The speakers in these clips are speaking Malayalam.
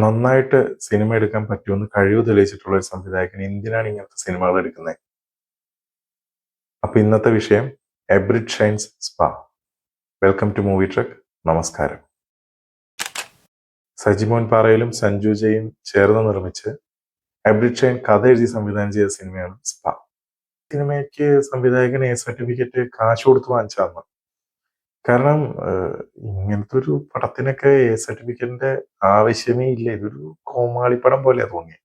നന്നായിട്ട് സിനിമ എടുക്കാൻ പറ്റുമെന്ന് കഴിവ് തെളിയിച്ചിട്ടുള്ള ഒരു സംവിധായകൻ എന്തിനാണ് ഇങ്ങനത്തെ സിനിമകൾ എടുക്കുന്നത്? അപ്പൊ ഇന്നത്തെ വിഷയം Abrid Shine's spa. Welcome to movie truck. നമസ്കാരം. സജിമോൻ പാറയിലും സഞ്ജു ജയും ചേർന്ന് നിർമ്മിച്ച് എബ്രിഡ് ഷൈൻ കഥ എഴുതി സംവിധാനം ചെയ്ത സിനിമയാണ് സ്പാ. സിനിമയ്ക്ക് സംവിധായകൻ എ സർട്ടിഫിക്കറ്റ് കാശ് കൊടുത്ത് വാങ്ങിച്ചാന്ന്. കാരണം ഇങ്ങനത്തെ ഒരു പടത്തിനൊക്കെ എ സർട്ടിഫിക്കറ്റിന്റെ ആവശ്യമേ ഇല്ല. ഇതൊരു കോമാളിപ്പടം പോലെയാ തോന്നി.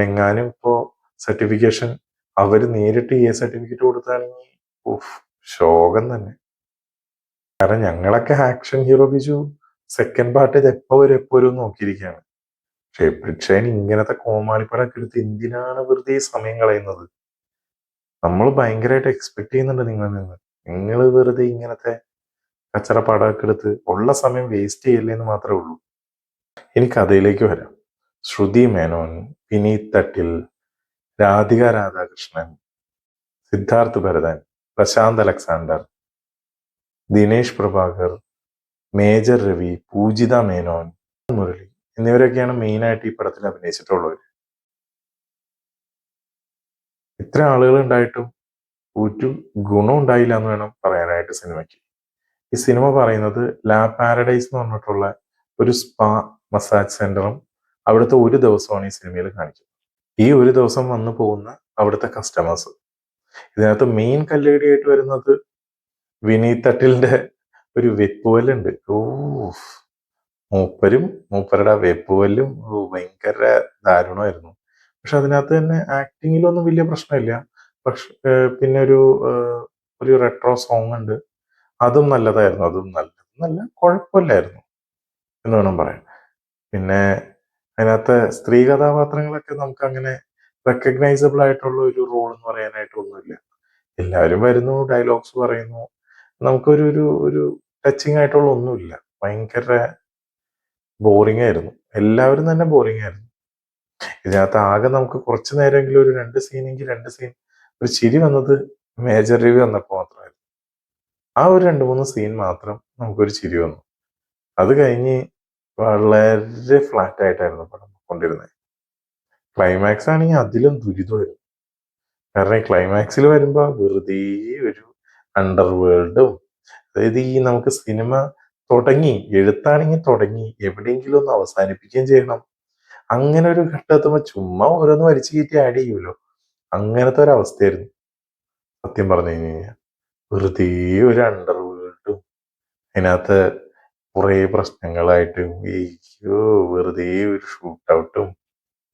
എങ്ങാനും ഇപ്പോ സർട്ടിഫിക്കേഷൻ അവര് നേരിട്ട് എ സർട്ടിഫിക്കറ്റ് കൊടുത്താണെങ്കിൽ ശോകം തന്നെ. കാരണം ഞങ്ങളൊക്കെ action hero Biju second part ഇത് എപ്പോ വരും നോക്കിയിരിക്കുകയാണ്. പക്ഷെ എബ്രിഡ് ഷൈൻ ഇങ്ങനത്തെ കോമാളിപ്പടമൊക്കെ എടുത്ത് എന്തിനാണ് വെറുതെ സമയം കളയുന്നത്? നമ്മൾ ഭയങ്കരമായിട്ട് എക്സ്പെക്ട് ചെയ്യുന്നുണ്ട് നിങ്ങളിൽ നിന്ന്. നിങ്ങൾ വെറുതെ ഇങ്ങനത്തെ കച്ചറ പടമൊക്കെ എടുത്ത് ഉള്ള സമയം വേസ്റ്റ് ചെയ്യില്ലെന്ന് മാത്രമേ ഉള്ളൂ. ഇനി കഥയിലേക്ക് വരാം. ശ്രുതി മേനോൻ, വിനീത് തട്ടിൽ, രാധിക രാധാകൃഷ്ണൻ, സിദ്ധാർത്ഥ് ഭരതൻ, പ്രശാന്ത് അലക്സാണ്ടർ, ദിനേശ് പ്രഭാകർ, മേജർ രവി, പൂജിത മേനോൻ, മുരളി എന്നിവരൊക്കെയാണ് മെയിനായിട്ട് ഈ പടത്തിൽ അഭിനയിച്ചിട്ടുള്ളവർ. ഇത്ര ആളുകൾ ഉണ്ടായിട്ടും ഒരു ഗുണം ഉണ്ടായില്ല എന്ന് വേണം പറയാനായിട്ട് സിനിമയ്ക്ക്. ഈ സിനിമ പറയുന്നത് ലാ പാരഡൈസ് എന്ന് പറഞ്ഞിട്ടുള്ള ഒരു സ്പാ മസാജ് സെന്ററും അവിടുത്തെ ഒരു ദിവസമാണ് ഈ സിനിമയിൽ കാണിക്കുന്നത്. ഈ ഒരു ദിവസം വന്നു പോകുന്ന അവിടുത്തെ കസ്റ്റമേഴ്സ്. ഇതിനകത്ത് മെയിൻ കല്ലേടിയായിട്ട് വരുന്നത് വിനീത് തട്ടിലിന്റെ ഒരു വെപ്പുവല്ലുണ്ട്. മൂപ്പരുടെ വെപ്പുവല്ലും ഭയങ്കര ദാരുണമായിരുന്നു. പക്ഷെ അതിനകത്ത് തന്നെ ആക്ടിങ്ങിലൊന്നും വലിയ പ്രശ്നമില്ല. പക്ഷെ പിന്നെ ഒരു റെട്രോ സോങ് ഉണ്ട്, അതും നല്ലതായിരുന്നു. അതും നല്ല കുഴപ്പമില്ലായിരുന്നു എന്ന് വേണം പറയാൻ. പിന്നെ അതിനകത്തെ സ്ത്രീ കഥാപാത്രങ്ങളൊക്കെ നമുക്ക് അങ്ങനെ റെക്കഗ്നൈസബിൾ ആയിട്ടുള്ള ഒരു റോൾ എന്ന് പറയാനായിട്ട് ഒന്നുമില്ല. എല്ലാവരും വരുന്നു, ഡയലോഗ്സ് പറയുന്നു, നമുക്കൊരു ഒരു ടച്ചിങ് ആയിട്ടുള്ള ഒന്നുമില്ല. ഭയങ്കര ബോറിംഗ് ആയിരുന്നു. എല്ലാവരും തന്നെ ബോറിംഗ് ആയിരുന്നു. ഇതിനകത്ത് ആകെ നമുക്ക് കുറച്ചു നേരമെങ്കിലും ഒരു രണ്ട് സീൻ ഒരു ചിരി വന്നത് മേജർ രവി വന്നപ്പോൾ മാത്രമായിരുന്നു. ആ ഒരു 2-3 സീൻ മാത്രം നമുക്കൊരു ചിരി വന്നു. അത് കഴിഞ്ഞ് വളരെ ഫ്ലാറ്റ് ആയിട്ടായിരുന്നു പടം കൊണ്ടിരുന്നത്. ക്ലൈമാക്സ് ആണെങ്കിൽ അതിലും ദുരിതമായിരുന്നു. കാരണം ഈ ക്ലൈമാക്സിൽ വരുമ്പോൾ വെറുതെ ഒരു അണ്ടർ വേൾഡും, അതായത് ഈ നമുക്ക് സിനിമ എഴുത്താണെങ്കിൽ തുടങ്ങി എവിടെയെങ്കിലും ഒന്ന് അവസാനിപ്പിക്കുകയും ചെയ്യണം. അങ്ങനെ ഒരു ഘട്ടത്തുമ്പോൾ ചുമ്മാ ഓരോന്ന് വലിച്ചു കയറ്റി ആഡ് ചെയ്യുമല്ലോ, അങ്ങനത്തെ ഒരു അവസ്ഥയായിരുന്നു സത്യം പറഞ്ഞു കഴിഞ്ഞാൽ. വെറുതെ ഒരു അണ്ടർ വേൾഡും അതിനകത്ത് കുറേ പ്രശ്നങ്ങളായിട്ടും വെറുതെ ഒരു ഷൂട്ട് ഔട്ടും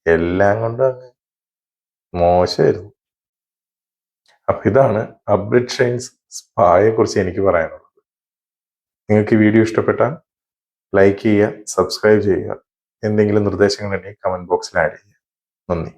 എല്ലാം കൊണ്ട് അങ്ങ് മോശമായിരുന്നു. അപ്പൊ ഇതാണ് എബ്രിഡ് ഷൈൻസ് സ്പായെ കുറിച്ച് എനിക്ക് പറയാനുള്ളത്. നിങ്ങൾക്ക് ഈ വീഡിയോ ഇഷ്ടപ്പെട്ടാൽ ലൈക്ക് ചെയ്യുക, സബ്സ്ക്രൈബ് ചെയ്യുക. എന്തെങ്കിലും നിർദ്ദേശങ്ങളുണ്ടെങ്കിൽ കമന്റ് ബോക്സിൽ ആഡ് ചെയ്യുക. നന്ദി.